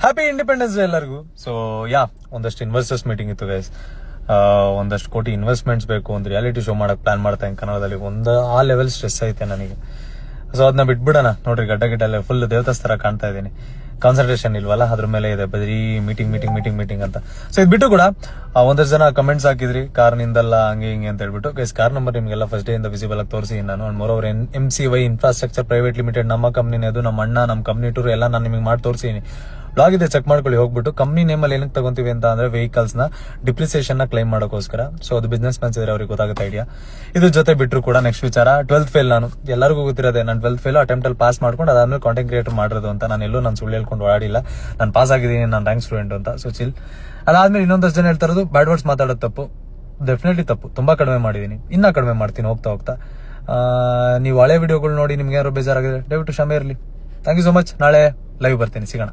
Happy independence day ಎಲ್ಲರಿಗೂ. So ಒಂದಷ್ಟು investors meeting ಇತ್ತು ಗೈಸ್. ಒಂದಷ್ಟು ಕೋಟಿ ಇನ್ವೆಸ್ಟ್ಮೆಂಟ್ಸ್ ಬೇಕು, ಒಂದು ರಿಯಾಲಿಟಿ ಶೋ ಮಾಡಕ್ ಪ್ಲಾನ್ ಮಾಡ್ತಾ ಇದ್ದೀನಿ ಕನ್ನಡದಲ್ಲಿ. ಆ ಲೆವೆಲ್ ಸ್ಟ್ರೆಸ್ ಐತೆ ನನಗೆ. ಸೊ ಅದನ್ನ ಬಿಟ್ಬಿಡೋಣ. ನೋಡ್ರಿ, ಗಡ್ಡ ಎಲ್ಲ ಫುಲ್ ದೇವತಾಸ್ ತರ ಕಾಣ್ತಾ ಇದ್ದೀನಿ. ಕಾನ್ಸಂಟ್ರೇಷನ್ ಇಲ್ವಲ್ಲ, ಅದ್ರ ಮೇಲೆ ಇದೆ ಬರೀ ಮೀಟಿಂಗ್ ಅಂತ. ಸೊ ಇದು ಬಿಟ್ಟು ಕೂಡ ಒಂದಷ್ಟು ಜನ ಕಮೆಂಟ್ಸ್ ಹಾಕಿದ್ರಿ, ಕಾರ್ ನಿಂದಲ್ಲ ಹಂಗೆ ಹಿಂಗೆ ಅಂತ ಹೇಳ್ಬಿಟ್ಟು. ಗೈಸ್, ಕಾರ್ ನಂಬರ್ ನಿಮ್ಗೆಲ್ಲ ಫಸ್ಟ್ ಡೇ ಇಂದ ವಿಸಿಬಲ್ ಆಗಿ ತೋರಿಸಿ ನಾನು. And more over MCY infrastructure private limited ನಮ್ಮ ಕಂಪ್ನಿನೇ, ಅದು ನಮ್ಮ ಅಣ್ಣ, ನಮ್ಮ ಕಂಪ್ನಿ ಟೂರ್ ಎಲ್ಲ ನಾನು ನಿಮಗೆ ಮಾಡಿ ತೋರಿಸಿನಿ. ಬ್ಲಾಗ್ ಇದೆ, ಚೆಕ್ ಮಾಡ್ಕೊಳ್ಳಿ ಹೋಗ್ಬಿಟ್ಟು. ಕಂಪ್ನಿ ನೇಮಲ್ಲಿ ಏನಕ್ಕೆ ತಗೊಂತೀವಿ ಅಂತ ಅಂದ್ರೆ ವೆಹಿಕಲ್ಸ್ ನ ಡಿಪ್ರಿಸಿಯೇಷನ್ ನ ಕ್ಲೈಮ್ ಮಾಡೋಕೋಸ್ಕರ. ಸೊ ಅದು ಬಿಸ್ನೆಸ್ ಮ್ಯಾನ್ಸ್ ಇದ್ರೆ ಅವ್ರಿಗೆ ಗೊತ್ತಾಗುತ್ತೆ ಐಡಿಯಾ. ಇದ್ರ ಜೊತೆ ಬಿಟ್ಟರು ಕೂಡ ನೆಕ್ಸ್ಟ್ ವಿಚಾರ 12th ಫೇಲ್. ನಾನು ಎಲ್ಲರಿಗೂ ಗೊತ್ತಿರೋದೆ, ನಾನು 12th ಫೇಲ್ ಅಟೆಂಪ್ಟ್ ಅಲ್ಲಿ ಪಾಸ್ ಮಾಡ್ಕೊಂಡು ಅದಾದ್ಮೇಲೆ ಕಾಂಟೆಂಟ್ ಕ್ರಿಯೇಟರ್ ಮಾಡಿರೋದು ಅಂತ. ನಾನು ಎಲ್ಲೂ ನಾನು ಸುಳ್ಳು ಹೇಳ್ಕೊಂಡು ಓಡಾಡಿಲ್ಲ. ನಾನು ಪಾಸ್ ಆಗಿದ್ದೀನಿ, ನಾನು ರ್ಯಾಂಕ್ ಸ್ಟೂಡೆಂಟ್ ಅಂತ. So chill. ಅದಾದ್ಮೇಲೆ ಇನ್ನೊಂದಷ್ಟು ಜನ ಹೇಳ್ತಾ ಇರೋದು ಬ್ಯಾಡ್ ವರ್ಡ್ಸ್ ಮಾತಾಡೋದು ತಪ್ಪು. ಡೆಫಿನೆಟ್ಲಿ ತಪ್ಪು. ತುಂಬಾ ಕಡಿಮೆ ಮಾಡಿದೀನಿ, ಇನ್ನ ಕಡಿಮೆ ಮಾಡ್ತೀನಿ ಹೋಗ್ತಾ. ನೀವು ಹಳೆ ವಿಡಿಯೋಗಳು ನೋಡಿ ನಿಮ್ಗೆ ಯಾರು ಬೇಜಾರಾಗಿದೆ, ದಯವಿಟ್ಟು ಕ್ಷಮೆ ಇರಲಿ. Thank you so much. ನಾಳೆ ಲೈವ್ ಬರ್ತೀನಿ, ಸಿಗೋಣ.